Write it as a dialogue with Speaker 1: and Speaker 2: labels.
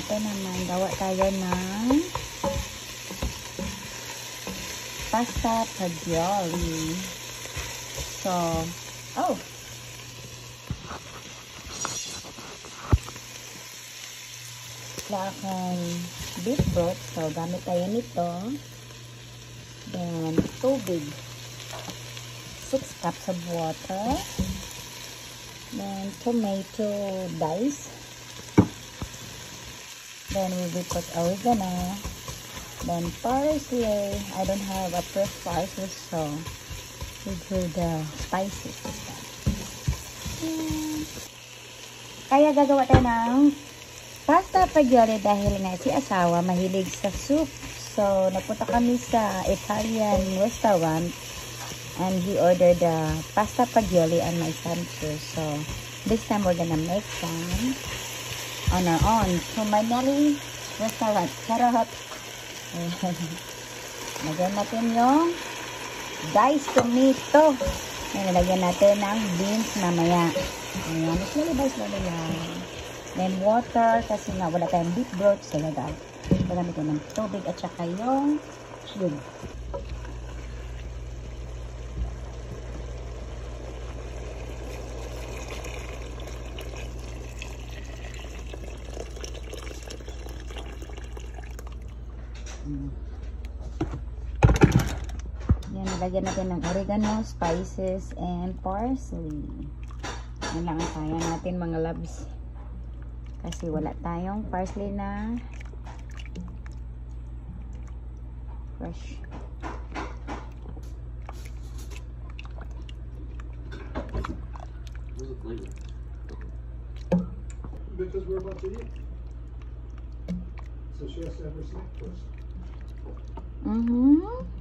Speaker 1: ito naman, gawa tayo ng pasta fagioli. So, wala akong beef broth. So, gamit tayo nito. Then, tubig. 6 cups of water. Then, tomato dice. Then, we will put oregano. Then, parsley. I don't have a fresh parsley, so we do the spices. Kaya gagawa tayo ng pasta fagioli dahil nga si asawa mahilig sa soup. So, napunta kami sa Italian restaurant and he ordered the pasta fagioli and my son too. So, this time we're gonna make some on our own. So, my Nelly restaurant. Charot! Lagyan natin yung diced tomato. Nalagyan natin ng beans mamaya. Ayan, slowly lang. Then water, kasi nga wala tayong beef broth. So, gagamit ko ng tubig at saka yung cube. Yan, nalagyan natin ng oregano, spices, and parsley. Yan lang ang kaya natin mga loves. Kasi wala tayong parsley na fresh.
Speaker 2: Because we're about to eat. So she has to have her snack first.
Speaker 1: Mm-hmm.